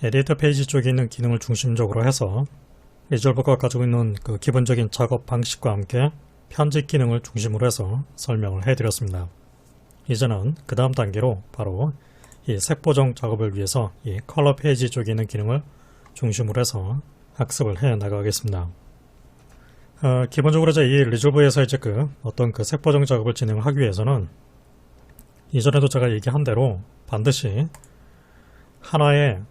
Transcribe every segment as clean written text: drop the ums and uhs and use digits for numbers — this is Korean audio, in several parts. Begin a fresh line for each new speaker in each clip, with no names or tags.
에디터 페이지 쪽에 있는 기능을 중심적으로 해서 리졸버가 가지고 있는 그 기본적인 작업 방식과 함께 편집 기능을 중심으로 해서 설명을 해드렸습니다. 이제는 그 다음 단계로 바로 이 색 보정 작업을 위해서 이 컬러 페이지 쪽에 있는 기능을 중심으로 해서 학습을 해 나가겠습니다. 기본적으로 이제 이 리졸버에서 이제 어떤 색 보정 작업을 진행하기 위해서는 이전에도 제가 얘기한 대로 반드시 하나의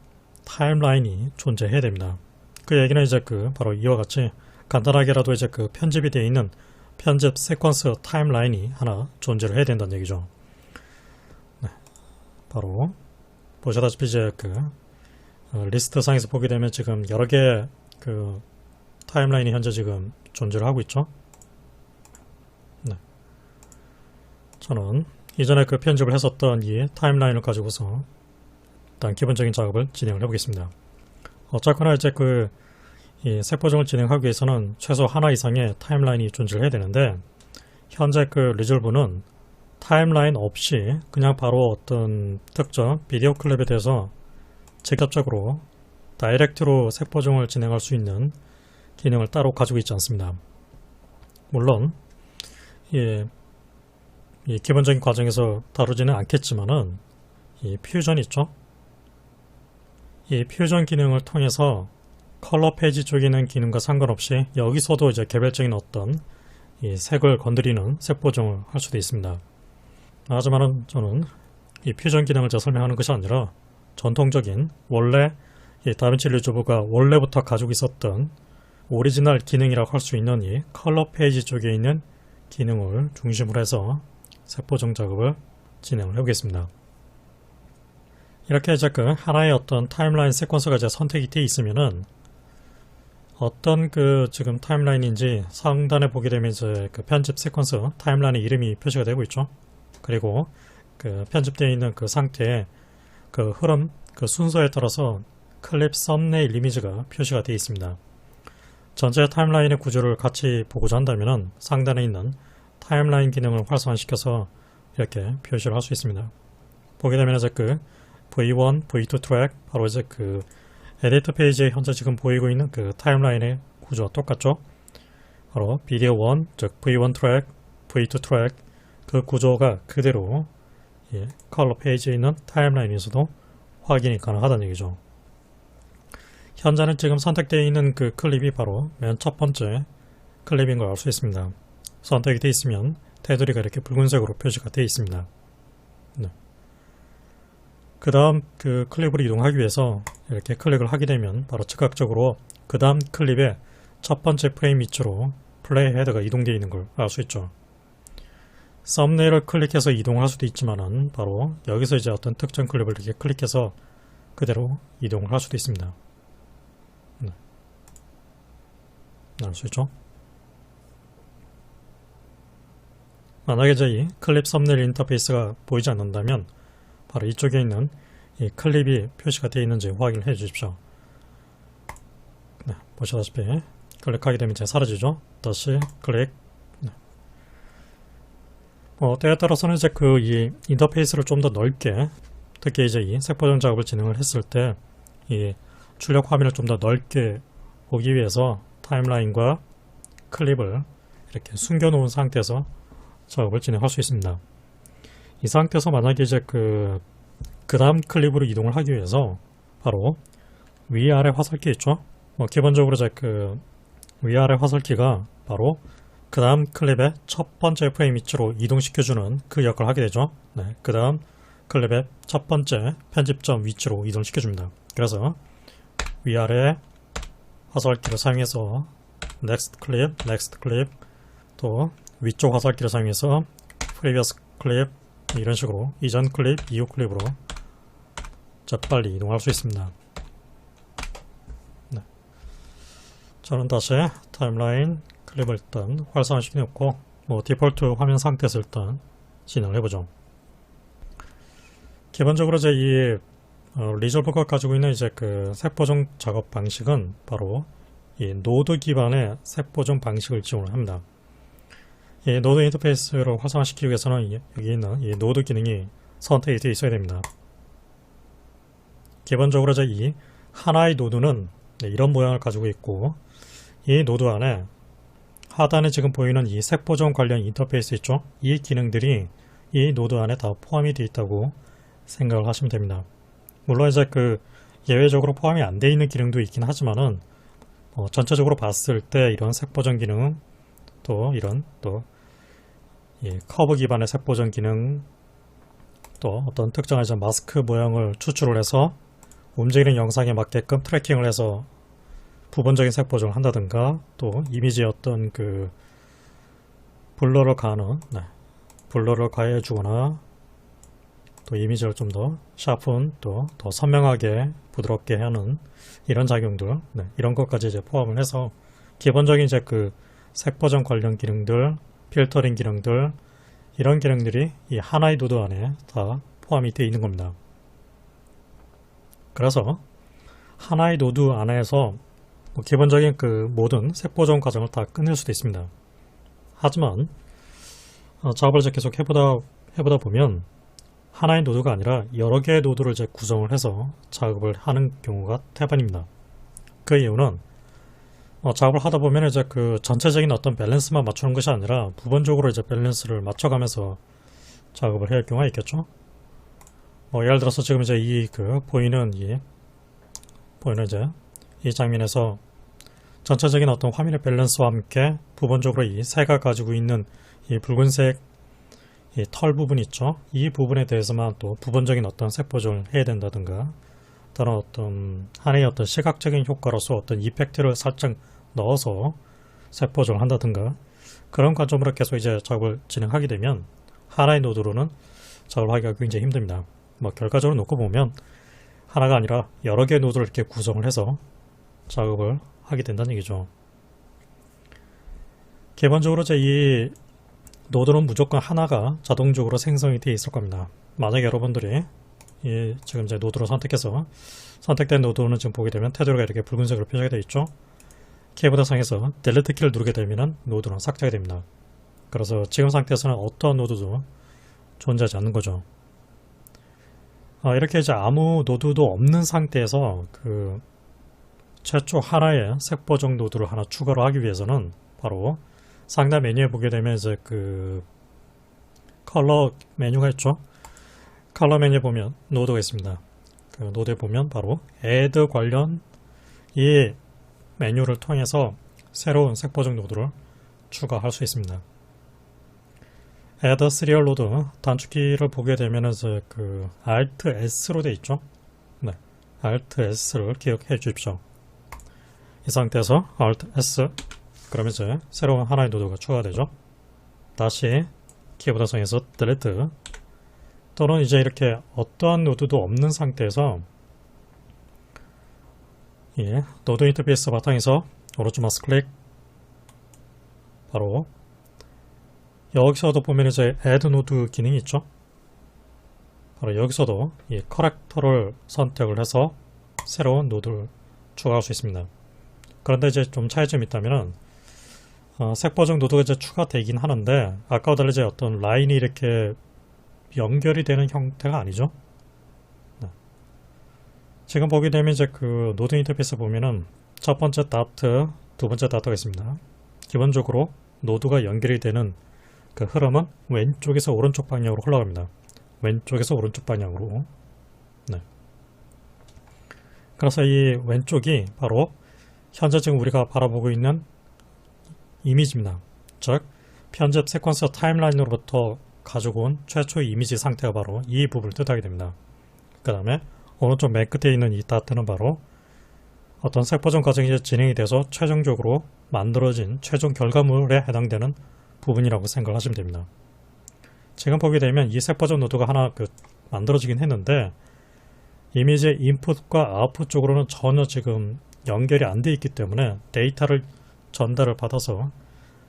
타임라인이 존재해야 됩니다. 그 얘기는 이제 바로 이와 같이 간단하게라도 이제 편집이 되어 있는 편집 세퀀스 타임라인이 하나 존재를 해야 된다는 얘기죠. 네, 바로 보시다시피 이제 리스트 상에서 보게 되면 지금 여러 개의 타임라인이 현재 지금 존재를 하고 있죠. 네. 저는 이전에 편집을 했었던 이 타임라인을 가지고서 일단 기본적인 작업을 진행을 해보겠습니다. 어쨌거나 이제 이 색 보정을 진행하기 위해서는 최소 하나 이상의 타임라인이 존재를 해야 되는데, 현재 리졸브는 타임라인 없이 그냥 바로 어떤 특정 비디오 클립에 대해서 직접적으로 다이렉트로 색 보정을 진행할 수 있는 기능을 따로 가지고 있지 않습니다. 물론 이 기본적인 과정에서 다루지는 않겠지만은 이 퓨전 있죠? 이 퓨전 기능을 통해서 컬러 페이지 쪽에 있는 기능과 상관없이 여기서도 이제 개별적인 어떤 이 색을 건드리는 색 보정을 할 수도 있습니다. 하지만은 저는 이 퓨전 기능을 제가 설명하는 것이 아니라 전통적인 원래 이 다빈치 리졸브가 원래부터 가지고 있었던 오리지널 기능이라고 할 수 있는 이 컬러 페이지 쪽에 있는 기능을 중심으로 해서 색 보정 작업을 진행을 해보겠습니다. 이렇게 이제 하나의 어떤 타임라인 세퀀스가 이제 선택이 되어 있으면은 어떤 지금 타임라인인지 상단에 보게 되면 이제 편집 세퀀스 타임라인의 이름이 표시가 되고 있죠. 그리고 편집되어 있는 상태에 흐름, 순서에 따라서 클립 썸네일 이미지가 표시가 되어 있습니다. 전체 타임라인의 구조를 같이 보고자 한다면은 상단에 있는 타임라인 기능을 활성화시켜서 이렇게 표시를 할 수 있습니다. 보게 되면 이제 V1, V2 트랙, 바로 이제 에디터 페이지에 현재 지금 보이고 있는 타임라인의 구조와 똑같죠? 바로 비디오 1, 즉 V1 트랙, V2 트랙, 그 구조가 그대로 컬러 페이지에 있는 타임라인에서도 확인이 가능하다는 얘기죠. 현재는 지금 선택되어 있는 클립이 바로 맨 첫 번째 클립인 걸 알 수 있습니다. 선택이 되어 있으면 테두리가 이렇게 붉은색으로 표시가 되어 있습니다. 네. 그 다음 클립으로 이동하기 위해서 이렇게 클릭을 하게 되면 바로 즉각적으로 그 다음 클립의 첫 번째 프레임 위치로 플레이 헤더가 이동되어 있는 걸 알 수 있죠. 썸네일을 클릭해서 이동할 수도 있지만은 바로 여기서 이제 어떤 특정 클립을 이렇게 클릭해서 그대로 이동을 할 수도 있습니다. 네. 알 수 있죠? 만약에 이제 이 클립 썸네일 인터페이스가 보이지 않는다면 바로 이쪽에 있는 이 클립이 표시가 되어 있는지 확인을 해 주십시오. 네, 보시다시피 클릭하게 되면 이제 사라지죠. 다시 클릭. 네. 때에 따라서는 이제 이 인터페이스를 좀 더 넓게, 특히 이제 이 색 보정 작업을 진행을 했을 때 이 출력 화면을 좀 더 넓게 보기 위해서 타임라인과 클립을 이렇게 숨겨 놓은 상태에서 작업을 진행할 수 있습니다. 이 상태에서 만약에 이제 그 다음 클립으로 이동을 하기 위해서 바로 위아래 화살키 있죠? 기본적으로 이제 위아래 화살키가 바로 그 다음 클립의 첫 번째 프레임 위치로 이동시켜주는 그 역할을 하게 되죠. 네, 그 다음 클립의 첫 번째 편집점 위치로 이동시켜줍니다. 그래서 위아래 화살키를 사용해서 next 클립, 또 위쪽 화살키를 사용해서 previous 클립, 이런 식으로 이전 클립, 이후 클립으로 재빨리 이동할 수 있습니다. 네. 저는 다시 타임라인 클립을 일단 활성화시켜 놓고 디폴트 화면 상태에서 일단 진행을 해보죠. 기본적으로 이제 이 리졸버가 가지고 있는 이제 색 보정 작업 방식은 바로 이 노드 기반의 색 보정 방식을 지원을 합니다. 이 노드 인터페이스를 활성화시키기 위해서는 여기 있는 이 노드 기능이 선택이 되어 있어야 됩니다. 기본적으로 이제 이 하나의 노드는 이런 모양을 가지고 있고, 이 노드 안에 하단에 지금 보이는 이 색보정 관련 인터페이스 있죠? 이 기능들이 이 노드 안에 다 포함이 되어 있다고 생각을 하시면 됩니다. 물론 이제 예외적으로 포함이 안 되어 있는 기능도 있긴 하지만은 전체적으로 봤을 때 이런 색보정 기능, 또 이런 커브 기반의 색보정 기능, 또 어떤 특정한 이제 마스크 모양을 추출을 해서 움직이는 영상에 맞게끔 트래킹을 해서 부분적인 색보정을 한다든가, 또 이미지의 어떤 블러를 블러를 가해주거나, 또 이미지를 좀 더 샤픈, 또 더 선명하게 부드럽게 하는 이런 작용들, 이런 것까지 이제 포함을 해서 기본적인 이제 색보정 관련 기능들, 필터링 기능들, 이런 기능들이 이 하나의 노드 안에 다 포함이 되어 있는 겁니다. 그래서 하나의 노드 안에서 기본적인 모든 색보정 과정을 다 끝낼 수도 있습니다. 하지만 작업을 이제 계속 해보다 보면 하나의 노드가 아니라 여러 개의 노드를 이제 구성을 해서 작업을 하는 경우가 대부분입니다. 그 이유는 작업을 하다 보면 이제 전체적인 어떤 밸런스만 맞추는 것이 아니라 부분적으로 이제 밸런스를 맞춰가면서 작업을 해야 할 경우가 있겠죠. 예를 들어서 지금 이제 보이는 이제 이 장면에서 전체적인 어떤 화면의 밸런스와 함께 부분적으로 이 새가 가지고 있는 이 붉은색 이 털 부분 있죠. 이 부분에 대해서만 또 부분적인 어떤 색보정을 해야 된다든가, 다른 어떤 하나의 어떤 시각적인 효과로서 어떤 이펙트를 살짝 넣어서 색보정을 한다든가, 그런 관점으로 계속 이제 작업을 진행하게 되면 하나의 노드로는 작업을 하기가 굉장히 힘듭니다. 결과적으로 놓고 보면 하나가 아니라 여러 개의 노드를 이렇게 구성을 해서 작업을 하게 된다는 얘기죠. 기본적으로 이 노드는 무조건 하나가 자동적으로 생성이 되어 있을 겁니다. 만약에 여러분들이 지금 이제 노드를 선택해서 선택된 노드는 지금 보게 되면 테두리가 이렇게 붉은색으로 표시가 되어 있죠. 키보드 상에서 딜리트 키를 누르게 되면 노드는 삭제가 됩니다. 그래서 지금 상태에서는 어떠한 노드도 존재하지 않는 거죠. 이렇게 이제 아무 노드도 없는 상태에서 최초 하나의 색보정 노드를 하나 추가로 하기 위해서는 바로 상단 메뉴에 보게 되면 이제 컬러 메뉴가 있죠. 컬러 메뉴에 보면 노드가 있습니다. 노드에 보면 바로 add 관련 이 메뉴를 통해서 새로운 색보정 노드를 추가할 수 있습니다. add serial node 단축키를 보게 되면 이제 Alt S로 되어 있죠. 네, Alt S를 기억해 주십시오. 이 상태에서 Alt S, 그러면 이제 새로운 하나의 노드가 추가되죠. 다시 키보드 상에서 Delete, 또는 이제 이렇게 어떠한 노드도 없는 상태에서 노드 인터페이스 바탕에서 오른쪽 마우스 클릭, 바로 여기서도 보면 이제 Add 노드 기능이 있죠. 바로 여기서도 이 커렉터를 선택을 해서 새로운 노드를 추가할 수 있습니다. 그런데 이제 좀 차이점이 있다면은 색보정 노드가 이제 추가되긴 하는데 아까와 달리 이제 어떤 라인이 이렇게 연결이 되는 형태가 아니죠. 네. 지금 보게 되면 이제 노드 인터페이스 보면은 첫 번째 다트, 두 번째 다트가 있습니다. 기본적으로 노드가 연결이 되는 흐름은 왼쪽에서 오른쪽 방향으로 흘러갑니다. 왼쪽에서 오른쪽 방향으로. 네. 그래서 이 왼쪽이 바로 현재 지금 우리가 바라보고 있는 이미지입니다. 즉 편집 세퀀서 타임라인으로부터 가지고 온 최초의 이미지 상태가 바로 이 부분을 뜻하게 됩니다. 그 다음에 오른쪽 맨 끝에 있는 이 다트는 바로 어떤 색보정 과정이 진행이 돼서 최종적으로 만들어진 최종 결과물에 해당되는 부분이라고 생각을 하시면 됩니다. 지금 보게 되면 이 색보정 노드가 하나 만들어지긴 했는데 이미지의 인풋과 아웃풋 쪽으로는 전혀 지금 연결이 안 돼 있기 때문에 데이터를 전달을 받아서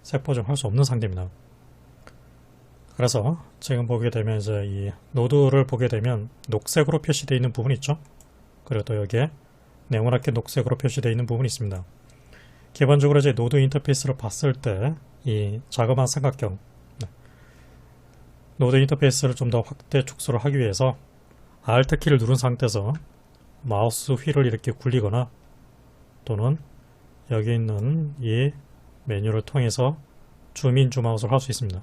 색보정 할 수 없는 상태입니다. 그래서 지금 보게 되면 이제 이 노드를 보게 되면 녹색으로 표시되어 있는 부분이 있죠. 그리고 또 여기에 네모나게 녹색으로 표시되어 있는 부분이 있습니다. 기본적으로 이제 노드 인터페이스를 봤을 때 이 자그마한 삼각형, 노드 인터페이스를 좀 더 확대 축소를 하기 위해서 Alt 키를 누른 상태에서 마우스 휠을 이렇게 굴리거나 또는 여기 있는 이 메뉴를 통해서 줌인 줌아웃을 할 수 있습니다.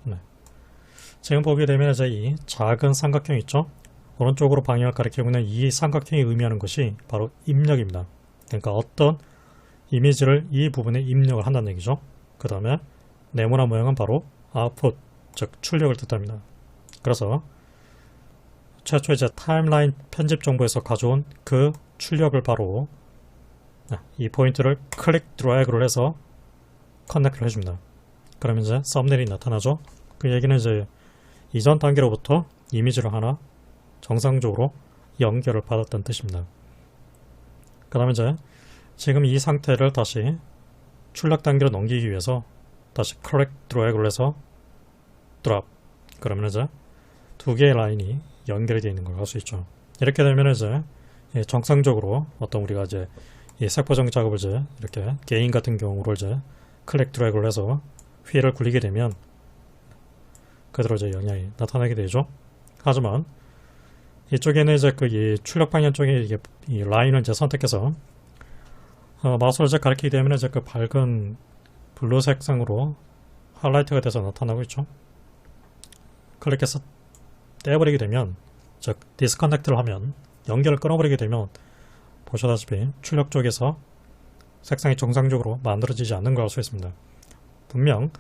네. 지금 보게 되면 이제 이 작은 삼각형 있죠? 오른쪽으로 방향을 가리키고 있는 이 삼각형이 의미하는 것이 바로 입력입니다. 그러니까 어떤 이미지를 이 부분에 입력을 한다는 얘기죠. 그 다음에 네모난 모양은 바로 output, 즉 출력을 뜻합니다. 그래서 최초 이제 타임라인 편집 정보에서 가져온 그 출력을 바로 이 포인트를 클릭 드래그를 해서 커넥트를 해줍니다. 그러면 이제 썸네일이 나타나죠. 그 얘기는 이제 이전 단계로부터 이미지를 하나 정상적으로 연결을 받았다는 뜻입니다. 그 다음에 이제 지금 이 상태를 다시 출력 단계로 넘기기 위해서 다시 클릭 드래그를 해서 드롭, 그러면 이제 두 개의 라인이 연결이 되어 있는 걸 알 수 있죠. 이렇게 되면 이제 정상적으로 어떤 우리가 이제 이 색보정 작업을 이제 이렇게 게임 같은 경우로 이제 클릭 드래그를 해서 휠을 굴리게 되면 그대로 이제 영향이 나타나게 되죠. 하지만 이쪽에는 이제 그 이 출력 방향 쪽에 이게 이 라인을 이제 선택해서 마우스를 이제 가리키게 되면 이제 그 밝은 블루 색상으로 하이라이트가 돼서 나타나고 있죠. 클릭해서 떼버리게 되면, 즉 디스커넥트를 하면, 연결을 끊어버리게 되면 보시다시피 출력 쪽에서 색상이 정상적으로 만들어지지 않는 걸 알 수 있습니다. 분명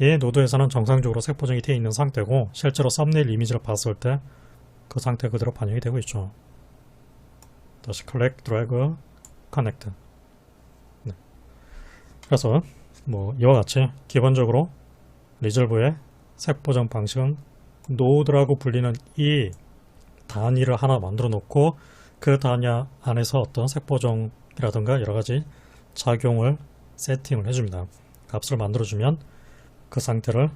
이 노드에서는 정상적으로 색 보정이 되어 있는 상태고 실제로 썸네일 이미지를 봤을 때 그 상태 그대로 반영이 되고 있죠. 다시 클릭, 드래그, 커넥트. 네. 그래서 뭐 이와 같이 기본적으로 리졸브의 색 보정 방식은 노드라고 불리는 이 단위를 하나 만들어 놓고 그 단위 안에서 어떤 색 보정이라든가 여러 가지 작용을 세팅을 해줍니다. 값을 만들어주면 그 상태를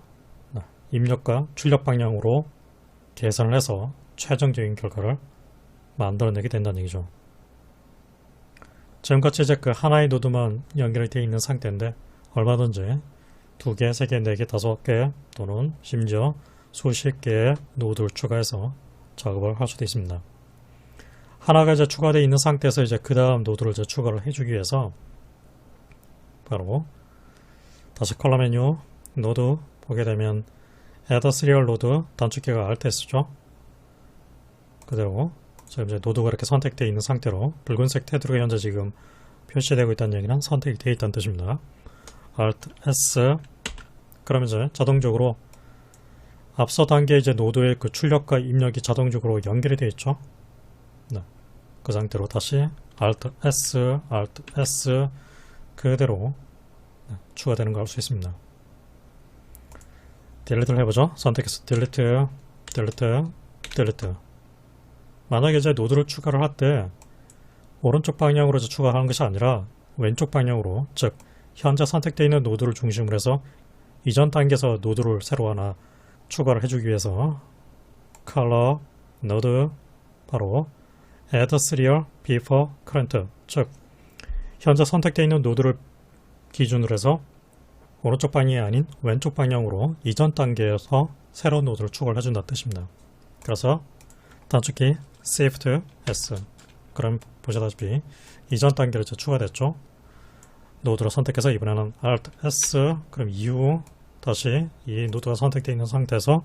입력과 출력 방향으로 계산을 해서 최종적인 결과를 만들어내게 된다는 얘기죠. 지금같이 이제 그 하나의 노드만 연결이 되어 있는 상태인데 얼마든지 2개, 3개, 4개, 5개 또는 심지어 수십 개의 노드를 추가해서 작업을 할 수도 있습니다. 하나가 이제 추가되어 있는 상태에서 이제 그 다음 노드를 이제 추가를 해주기 위해서 바로 다시 컬러 메뉴 노드 보게 되면 Add Serial Node 단축키가 Alt-S죠. 그대로 지금 이제 노드가 이렇게 선택되어 있는 상태로 붉은색 테두리가 현재 지금 표시되고 있다는 얘기는 선택이 되어 있다는 뜻입니다. Alt-S 그러면 이제 자동적으로 앞서 단계 이제 노드의 그 출력과 입력이 자동적으로 연결이 되어 있죠. 네. 그 상태로 다시 Alt-S, Alt-S 그대로 추가되는 걸 알 수 있습니다. 딜리트를 해보죠. 선택해서 딜리트, 딜리트, 딜리트. 만약에 이제 노드를 추가를 할 때 오른쪽 방향으로 추가하는 것이 아니라 왼쪽 방향으로, 즉 현재 선택되어 있는 노드를 중심으로 해서 이전 단계에서 노드를 새로 하나 추가를 해주기 위해서 color node 바로 add serial before current, 즉 현재 선택되어 있는 노드를 기준으로 해서 오른쪽 방향이 아닌 왼쪽 방향으로 이전 단계에서 새로운 노드를 추가를 해준다는 뜻입니다. 그래서 단축키 Shift S, 그럼 보시다시피 이전 단계로 추가됐죠. 노드를 선택해서 이번에는 Alt S, 그럼 이후 다시 이 노드가 선택되어 있는 상태에서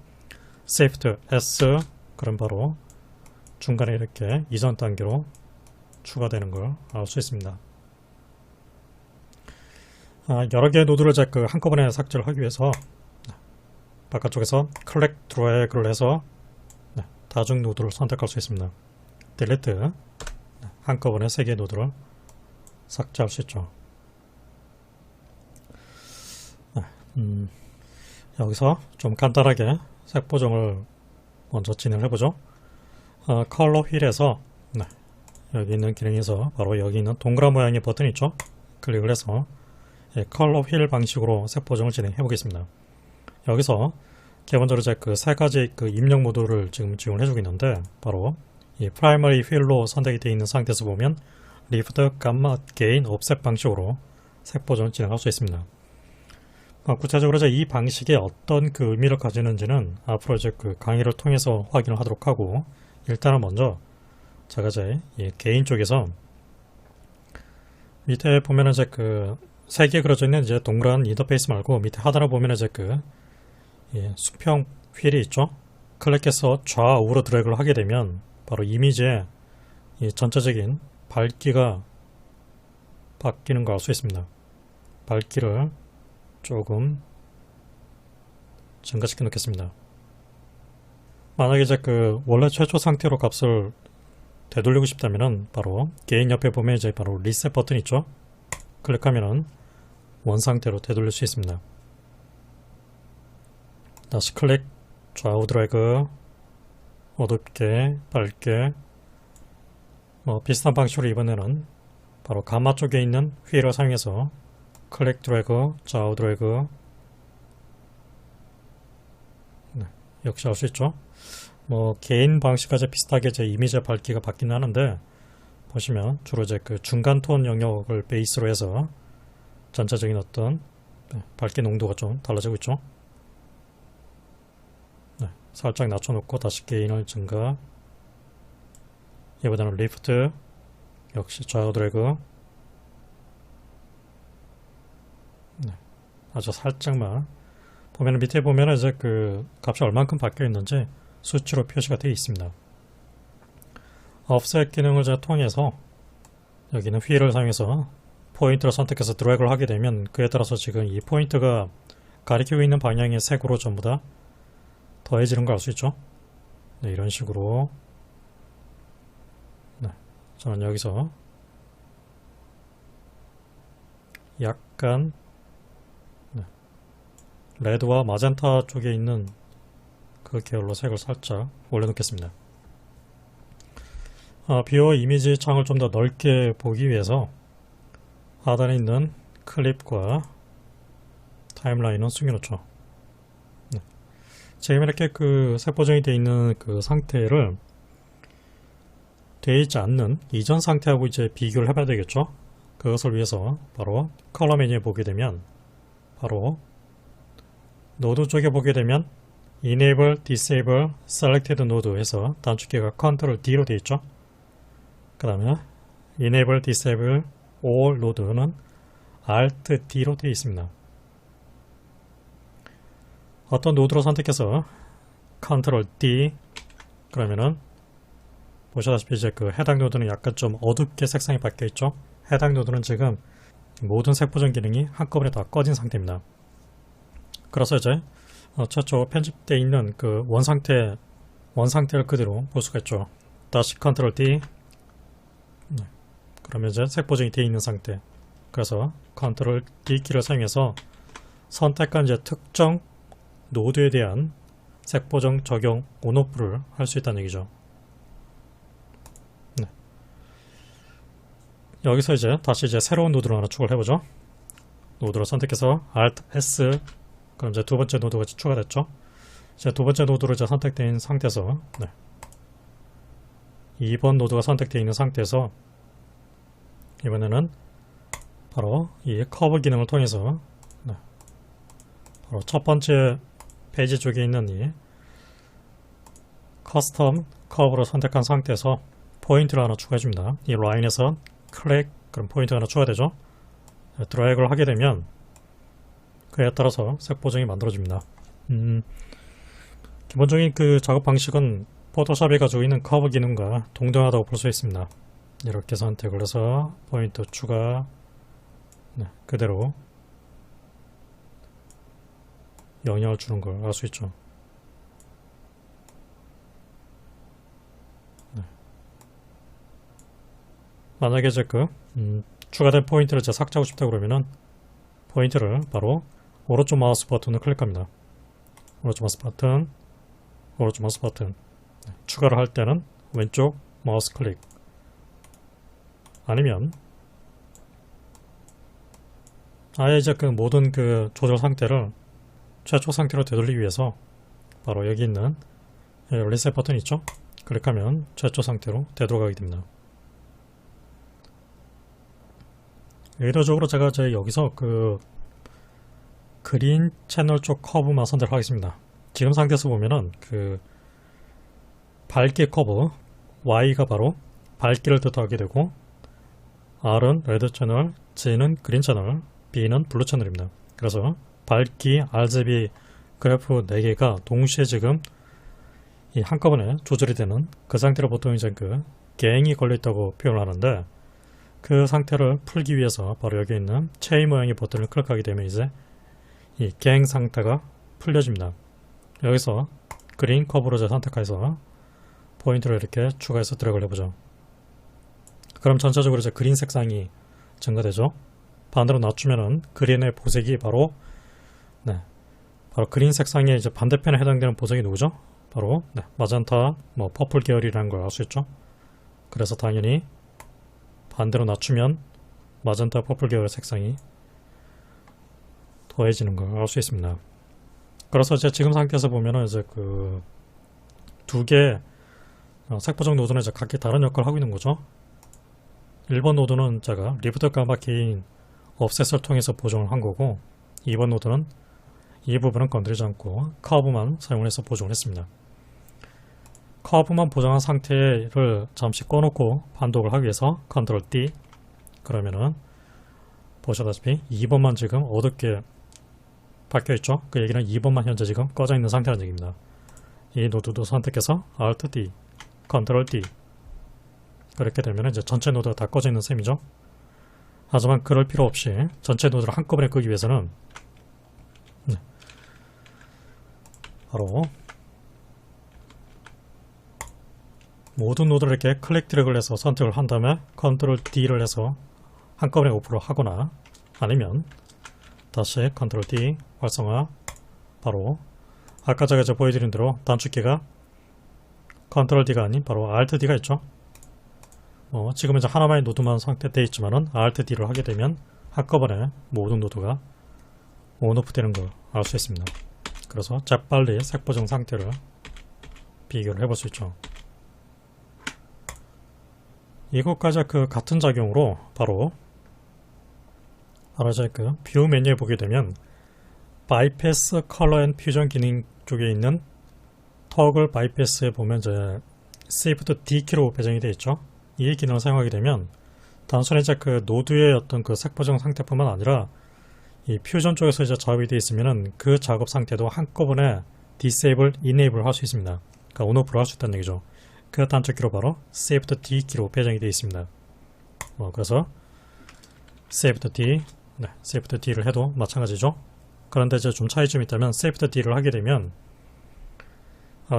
Shift S, 그럼 바로 중간에 이렇게 이전 단계로 추가되는 걸 알 수 있습니다. 여러 개의 노드를 한꺼번에 삭제를 하기 위해서 바깥쪽에서 클릭 드래그를 해서 다중 노드를 선택할 수 있습니다. 딜리트, 한꺼번에 3개의 노드를 삭제할 수 있죠. 여기서 좀 간단하게 색 보정을 먼저 진행을 해보죠. 컬러 휠에서 여기 있는 기능에서 바로 여기 있는 동그란 모양의 버튼 있죠. 클릭을 해서 컬러 휠 방식으로 색 보정을 진행해 보겠습니다. 여기서 기본적으로 그 3가지 그 입력 모드를 지금 지원해 주고 있는데 바로 이 프라이머리 휠로 선택이 되어 있는 상태에서 보면 리프트, 감마, 게인, 옵셋 방식으로 색 보정을 진행할 수 있습니다. 구체적으로 이 방식이 어떤 의미를 가지는지는 앞으로 그 강의를 통해서 확인을 하도록 하고, 일단은 먼저 제가 이제 이 개인 쪽에서 밑에 보면은 이제 그 세 개 그려져 있는 이제 동그란 인터페이스 말고 밑에 하단을 보면은 이제 그 수평 휠이 있죠. 클릭해서 좌우로 드래그를 하게 되면 바로 이미지의 이 전체적인 밝기가 바뀌는 걸 알 수 있습니다. 밝기를 조금 증가시켜 놓겠습니다. 만약에 이제 그 원래 최초 상태로 값을 되돌리고 싶다면은 바로 개인 옆에 보면 이제 바로 리셋 버튼 있죠. 클릭하면은 원 상태로 되돌릴 수 있습니다. 다시 클릭, 좌우 드래그, 어둡게, 밝게, 비슷한 방식으로 이번에는 바로 가마 쪽에 있는 휠을 사용해서 클릭 드래그, 좌우 드래그, 역시 알 수 있죠. 개인 방식까지 비슷하게 제 이미지의 밝기가 바뀌긴 하는데, 보시면 주로 이제 그 중간 톤 영역을 베이스로 해서 전체적인 어떤 밝기 농도가 좀 달라지고 있죠. 살짝 낮춰놓고 다시 게인을 증가. 이번에는 리프트, 역시 좌우 드래그. 아주 살짝만. 보면 밑에 보면 이제 그 값이 얼만큼 바뀌어 있는지 수치로 표시가 되어 있습니다. offset 기능을 제가 통해서 여기는 휠을 사용해서 포인트를 선택해서 드래그를 하게 되면 그에 따라서 지금 이 포인트가 가리키고 있는 방향의 색으로 전부 다 더해지는 걸 알 수 있죠. 이런 식으로 저는 여기서 약간 레드와 마젠타 쪽에 있는 그 계열로 색을 살짝 올려놓겠습니다. 뷰어 이미지 창을 좀 더 넓게 보기 위해서 하단에 있는 클립과 타임라인은 숨겨놓죠. 지금 이렇게 그 색 보정이 되어 있는 그 상태를 되어 있지 않는 이전 상태하고 이제 비교를 해봐야 되겠죠. 그것을 위해서 바로 컬러 메뉴에 보게 되면 바로 노드 쪽에 보게 되면 Enable, Disable, Selected Node 해서 단축키가 Ctrl D로 되어 있죠. 그 다음에 Enable, Disable, All Node는 Alt D로 되어 있습니다. 어떤 노드로 선택해서 Ctrl D 그러면은 보시다시피 이제 그 해당 노드는 약간 좀 어둡게 색상이 바뀌어 있죠. 해당 노드는 지금 모든 색 보정 기능이 한꺼번에 다 꺼진 상태입니다. 그래서 이제 최초 편집되어 있는 그 원 상태를 그대로 볼 수가 있죠. 다시 Ctrl D 그러면 이제 색 보정이 되어 있는 상태. 그래서 Ctrl D 키를 사용해서 선택한 이제 특정 노드에 대한 색 보정 적용 온오프를 할 수 있다는 얘기죠. 여기서 이제 다시 이제 새로운 노드로 하나 추가를 해보죠. 노드를 선택해서 Alt S 그럼 이제 두 번째 노드가 추가됐죠. 이제 두 번째 노드로 이제 선택된 상태에서 2번 노드가 선택되어 있는 상태에서 이번에는 바로 이 커브 기능을 통해서 바로 첫 번째 페이지 쪽에 있는 이 커스텀 커브를 선택한 상태에서 포인트를 하나 추가해줍니다. 이 라인에서 클릭 그럼 포인트가 하나 추가되죠. 드래그를 하게 되면 그에 따라서 색 보정이 만들어집니다. 기본적인 그 작업 방식은 포토샵이 가지고 있는 커브 기능과 동등하다고 볼 수 있습니다. 이렇게 선택을 해서 포인트 추가 그대로 영향을 주는 걸 알 수 있죠. 만약에 이제 그 추가된 포인트를 제가 삭제하고 싶다 그러면은 포인트를 바로 오른쪽 마우스 버튼을 클릭합니다. 오른쪽 마우스 버튼, 오른쪽 마우스 버튼. 추가를 할 때는 왼쪽 마우스 클릭. 아니면 아예 이제 그 모든 그 조절 상태를 최초 상태로 되돌리기 위해서 바로 여기 있는 리셋 버튼 있죠? 클릭하면 최초 상태로 되돌아가게 됩니다. 의도적으로 제가 여기서 그 그린 채널 쪽 커브만 선택하겠습니다. 지금 상태에서 보면은 그 밝기 커브 Y가 바로 밝기를 뜻하게 되고 R은 레드 채널, G는 그린 채널, B는 블루 채널입니다. 그래서 밝기 RGB 그래프 4개가 동시에 지금 이 한꺼번에 조절이 되는 그 상태로 보통 이제 그 갱이 걸려있다고 표현을 하는데, 그 상태를 풀기 위해서 바로 여기 있는 체인 모양의 버튼을 클릭하게 되면 이제 이 갱 상태가 풀려집니다. 여기서 그린 커브로 선택해서 포인트를 이렇게 추가해서 드래그를 해보죠. 그럼 전체적으로 이제 그린 색상이 증가되죠. 반대로 낮추면은 그린의 보색이 바로 바로 그린 색상의 이제 반대편에 해당되는 보색이 누구죠? 바로 마젠타, 퍼플 계열이라는 걸 알 수 있죠. 그래서 당연히 반대로 낮추면 마젠타, 퍼플 계열 색상이 더해지는 걸 알 수 있습니다. 그래서 이제 지금 상태에서 보면은 이제 그 두 개 색보정 노드는 이제 각기 다른 역할을 하고 있는 거죠. 1번 노드는 제가 리프트 까맣게인 offset을 통해서 보정을 한 거고, 2번 노드는 이 부분은 건드리지 않고 커브만 사용을 해서 보정을 했습니다. 커브만 보정한 상태를 잠시 꺼놓고 반독을 하기 위해서 컨트롤 D, 그러면은 보시다시피 2번만 지금 어둡게 바뀌어있죠. 그 얘기는 2번만 현재 지금 꺼져 있는 상태라는 얘기입니다. 이 노드도 선택해서 Alt D, 컨트롤 D, 그렇게 되면 이제 전체 노드가 다 꺼져 있는 셈이죠. 하지만 그럴 필요 없이 전체 노드를 한꺼번에 끄기 위해서는 바로 모든 노드를 이렇게 클릭 드래그를 해서 선택을 한 다음에 컨트롤 D를 해서 한꺼번에 오프를 하거나, 아니면 다시 컨트롤 D 활성화, 바로 아까 제가 보여드린 대로 단축키가 컨트롤 D가 아닌 바로 Alt D가 있죠. 지금 이제 하나만의 노드만 선택되어 있지만은 Alt D를 하게 되면 한꺼번에 모든 노드가 온오프 되는 걸 알 수 있습니다. 그래서 재빨리 색보정 상태를 비교를 해볼 수 있죠. 이것까지 그 같은 작용으로 바로 이제 그 뷰 메뉴에 보게 되면 바이패스 컬러 앤 퓨전 기능 쪽에 있는 터글 바이패스에 보면 이제 Shift D키로 배정이 되어 있죠. 이 기능을 사용하게 되면 단순히 이제 그 노드의 어떤 그 색보정 상태뿐만 아니라 이 퓨전 쪽에서 이제 작업이 되어 있으면은 그 작업 상태도 한꺼번에 Disable, Enable 할 수 있습니다. 그러니까 온오프를 할 수 있다는 얘기죠. 그 단축키로 바로 Shift D키로 배정이 되어 있습니다. 그래서 Shift D, Shift D를 해도 마찬가지죠. 그런데 이제 좀 차이점이 있다면 Shift D를 하게 되면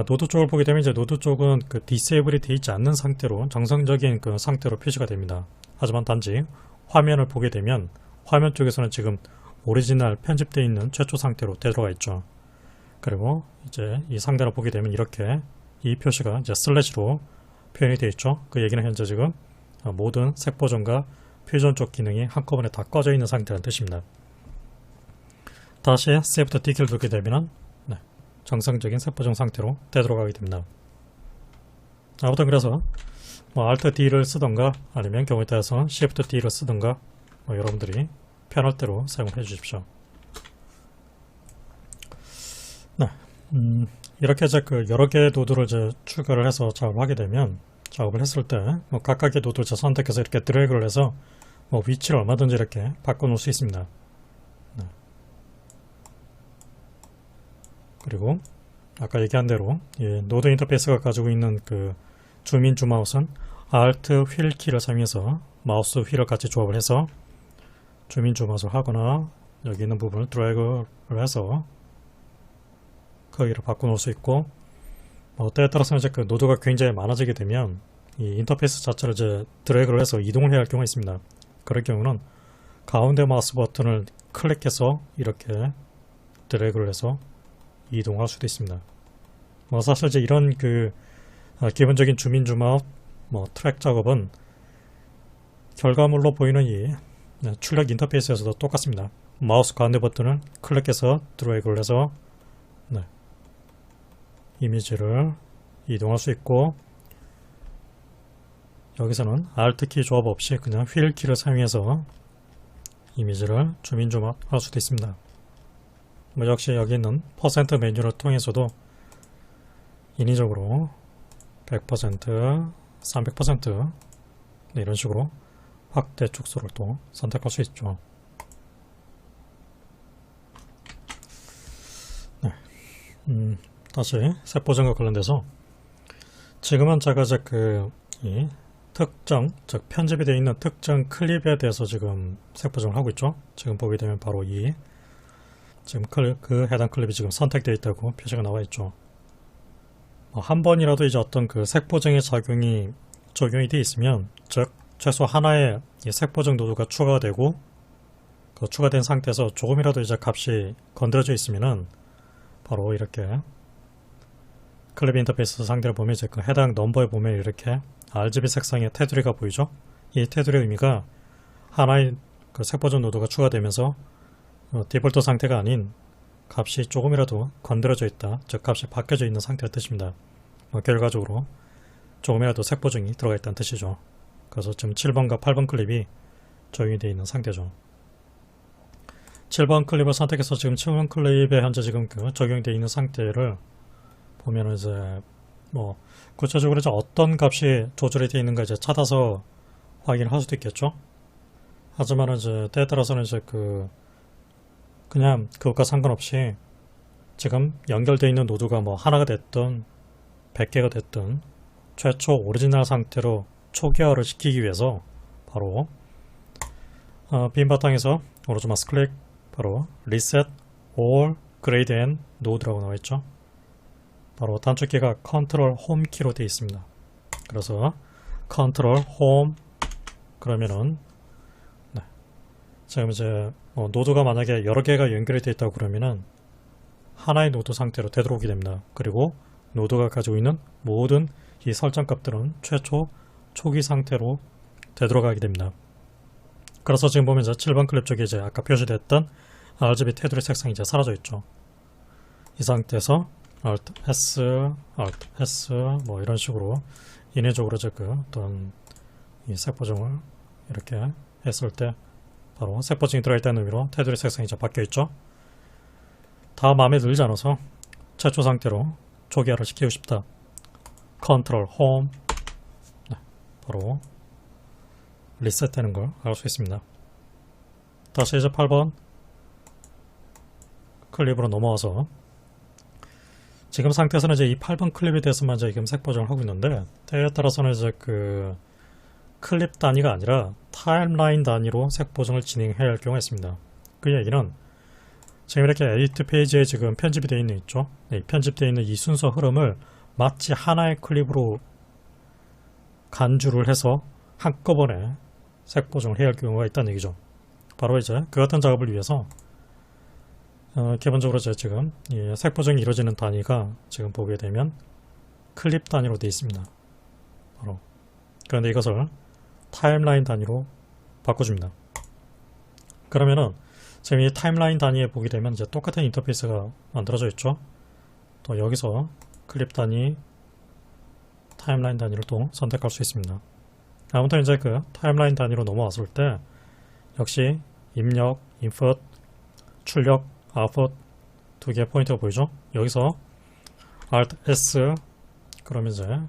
노드 쪽을 보게 되면 이제 노드 쪽은 그 디세이블이 되어 있지 않는 상태로 정상적인 그 상태로 표시가 됩니다. 하지만 단지 화면을 보게 되면 화면 쪽에서는 지금 오리지널 편집되어 있는 최초 상태로 되돌아가 있죠. 그리고 이제 이 상단을 보게 되면 이렇게 이 표시가 이제 슬래시로 표현이 되어 있죠. 그 얘기는 현재 지금 모든 색 보정과 퓨전 쪽 기능이 한꺼번에 다 꺼져 있는 상태라는 뜻입니다. 다시 Shift D키를 누르게 되면 정상적인 색 보정 상태로 되돌아가게 됩니다. 아무튼 그래서 Alt D를 쓰던가 아니면 경우에 따라서 Shift D를 쓰던가 여러분들이 편할 대로 사용해 주십시오. 이렇게 이제 그 여러 개의 노드를 이제 추가를 해서 작업을 하게 되면, 작업을 했을 때 각각의 노드를 선택해서 이렇게 드래그를 해서 위치를 얼마든지 이렇게 바꿔 놓을 수 있습니다. 그리고 아까 얘기한 대로 노드 인터페이스가 가지고 있는 그 줌인 줌아웃은 Alt 휠 키를 사용해서 마우스 휠을 같이 조합을 해서 줌인 줌아웃을 하거나 여기 있는 부분을 드래그를 해서 크기를 바꿔놓을 수 있고, 때에 따라서는 이제 그 노드가 굉장히 많아지게 되면 이 인터페이스 자체를 이제 드래그를 해서 이동을 해야 할 경우가 있습니다. 그럴 경우는 가운데 마우스 버튼을 클릭해서 이렇게 드래그를 해서 이동할 수도 있습니다. 사실 이제 이런 그 기본적인 줌인 줌아웃 트랙 작업은 결과물로 보이는 이 출력 인터페이스에서도 똑같습니다. 마우스 가운데 버튼을 클릭해서 드래그를 해서 이미지를 이동할 수 있고, 여기서는 Alt 키 조합 없이 그냥 휠 키를 사용해서 이미지를 줌인 줌아웃 할 수도 있습니다. 역시 여기 있는 퍼센트 메뉴를 통해서도 인위적으로 100%, 300%, 네, 이런 식으로 확대 축소를 또 선택할 수 있죠. 네. 다시 색보정과 관련돼서 지금은 제가 이제 이 특정, 즉 편집이 되어 있는 특정 클립에 대해서 지금 색보정을 하고 있죠. 지금 보게 되면 바로 지금 그 해당 클립이 지금 선택되어 있다고 표시가 나와 있죠. 한 번이라도 이제 어떤 그 색보정의 적용이 되어 있으면, 즉 최소 하나의 이 색보정 노드가 추가가 되고 그 추가된 상태에서 조금이라도 이제 값이 건드려져 있으면은 바로 이렇게 클립 인터페이스 상대로 보면 이제 그 해당 넘버에 보면 이렇게 RGB 색상의 테두리가 보이죠. 이 테두리의 의미가 하나의 그 색보정 노드가 추가되면서 디폴트 상태가 아닌 값이 조금이라도 건드려져 있다, 즉 값이 바뀌어져 있는 상태의 뜻입니다. 결과적으로 조금이라도 색보정이 들어가 있다는 뜻이죠. 그래서 지금 7번과 8번 클립이 적용이 되어 있는 상태죠. 7번 클립을 선택해서 지금 7번 클립에 현재 지금 적용되어 있는 상태를 보면은 이제 구체적으로 이제 어떤 값이 조절이 되어 있는가 이제 찾아서 확인을 할 수도 있겠죠. 하지만 이제 때에 따라서는 이제 그냥 그것과 상관없이 지금 연결되어 있는 노드가 하나가 됐든 100개가 됐든 최초 오리지널 상태로 초기화를 시키기 위해서 바로 빈 바탕에서 오른쪽 마우스 클릭, 바로 Reset All Grade and Node라고 나와 있죠. 바로 단축키가 컨트롤 홈 키로 되어 있습니다. 그래서 컨트롤 홈 그러면은 지금 이제 노드가 만약에 여러 개가 연결이 되어 있다고 그러면은 하나의 노드 상태로 되돌아오게 됩니다. 그리고 노드가 가지고 있는 모든 이 설정 값들은 최초 초기 상태로 되돌아가게 됩니다. 그래서 지금 보면 이제 7번 클립 쪽에 이제 아까 표시됐던 RGB 테두리 색상이 이제 사라져 있죠. 이 상태에서 Alt S, Alt S 이런 식으로 인위적으로 이제 어떤 이 색보정을 이렇게 했을 때 바로 색보정이 들어있다는 의미로 테두리 색상이 이제 바뀌어 있죠. 다 마음에 들지 않아서 최초 상태로 초기화를 시키고 싶다. 컨트롤 홈 바로 리셋되는 걸 알 수 있습니다. 다시 이제 8번 클립으로 넘어와서 지금 상태에서는 이제 이 8번 클립에 대해서만 지금 색보정을 하고 있는데 때에 따라서는 이제 클립 단위가 아니라 타임라인 단위로 색보정을 진행해야 할 경우가 있습니다. 그 얘기는 지금 이렇게 에디트 페이지에 지금 편집이 되어 있는 있죠. 네, 편집되어 있는 이 순서 흐름을 마치 하나의 클립으로 간주를 해서 한꺼번에 색보정을 해야 할 경우가 있다는 얘기죠. 바로 이제 그 같은 작업을 위해서 기본적으로 지금 이 색보정이 이루어지는 단위가 지금 보게 되면 클립 단위로 되어 있습니다. 바로 그런데 이것을 타임라인 단위로 바꿔줍니다. 그러면은 지금 이 타임라인 단위에 보게 되면 이제 똑같은 인터페이스가 만들어져 있죠. 또 여기서 클립 단위, 타임라인 단위를 또 선택할 수 있습니다. 아무튼 이제 타임라인 단위로 넘어왔을 때 역시 입력, 인풋, 출력, 아웃풋 두 개의 포인트가 보이죠. 여기서 Alt S 그러면 이제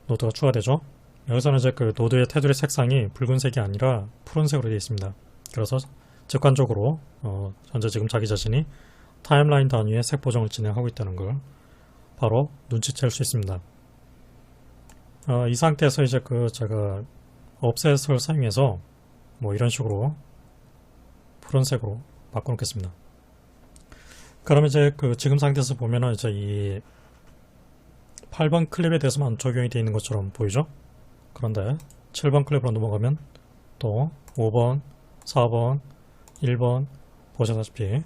노드가 추가되죠. 여기서는 이제 노드의 테두리 색상이 붉은색이 아니라 푸른색으로 되어 있습니다. 그래서 직관적으로 현재 지금 자기 자신이 타임라인 단위의 색 보정을 진행하고 있다는 걸 바로 눈치챌 수 있습니다. 이 상태에서 이제 제가 offset을 사용해서 이런 식으로 푸른색으로 바꿔놓겠습니다. 그러면 이제 지금 상태에서 보면은 이제 이 8번 클립에 대해서만 적용이 되어 있는 것처럼 보이죠? 그런데 7번 클립으로 넘어가면 또 5번, 4번, 1번 보시다시피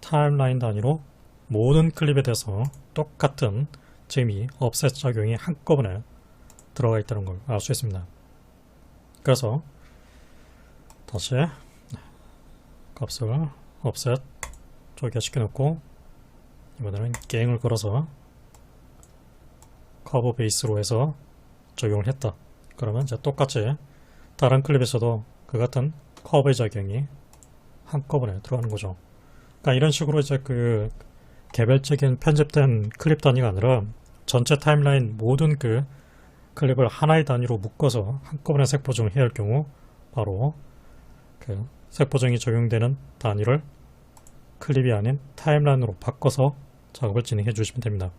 타임라인 단위로 모든 클립에 대해서 똑같은 지금 이 offset 작용이 한꺼번에 들어가 있다는 걸 알 수 있습니다. 그래서 다시 값을 offset 쪼개 시켜놓고 이번에는 갱을 걸어서 커브 베이스로 해서 적용을 했다. 그러면 이제 똑같이 다른 클립에서도 그 같은 커브의 작용이 한꺼번에 들어가는 거죠. 그러니까 이런 식으로 이제 개별적인 편집된 클립 단위가 아니라 전체 타임라인 모든 클립을 하나의 단위로 묶어서 한꺼번에 색 보정을 해야 할 경우 바로 그 색 보정이 적용되는 단위를 클립이 아닌 타임라인으로 바꿔서 작업을 진행해 주시면 됩니다.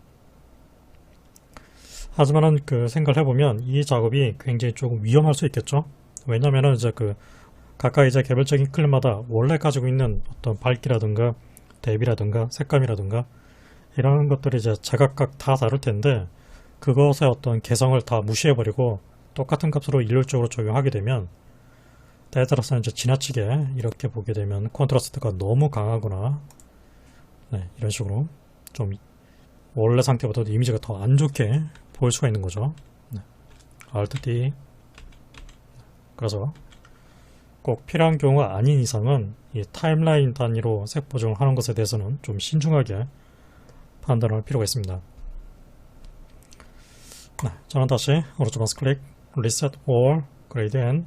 하지만은 그 생각을 해보면 이 작업이 굉장히 조금 위험할 수 있겠죠. 왜냐면은 이제 그 각각 이제 개별적인 클립마다 원래 가지고 있는 어떤 밝기라든가 대비라든가 색감이라든가 이런 것들이 이제 제각각 다 다를 텐데 그것의 어떤 개성을 다 무시해버리고 똑같은 값으로 일률적으로 적용하게 되면 때에 따라서 이제 지나치게 이렇게 보게 되면 콘트라스트가 너무 강하거나 네, 이런 식으로 좀 원래 상태보다 이미지가 더 안 좋게 보일 수가 있는 거죠. 네. Alt D. 그래서 꼭 필요한 경우가 아닌 이상은 이 타임라인 단위로 색 보정을 하는 것에 대해서는 좀 신중하게 판단할 필요가 있습니다. 네, 저는 다시 오른쪽 마우스 클릭, Reset All, Grade and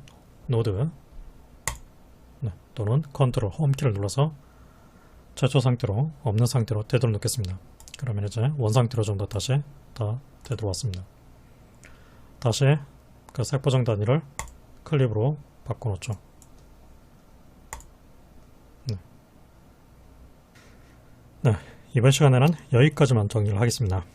Node 네, 또는 Ctrl 홈키를 눌러서 최초 상태로 없는 상태로 되돌려 놓겠습니다. 그러면 이제 원 상태로 좀 더 다시 다 되돌아왔습니다. 다시 그 색 보정 단위를 클립으로 바꿔놓죠. 네, 이번 시간에는 여기까지만 정리를 하겠습니다.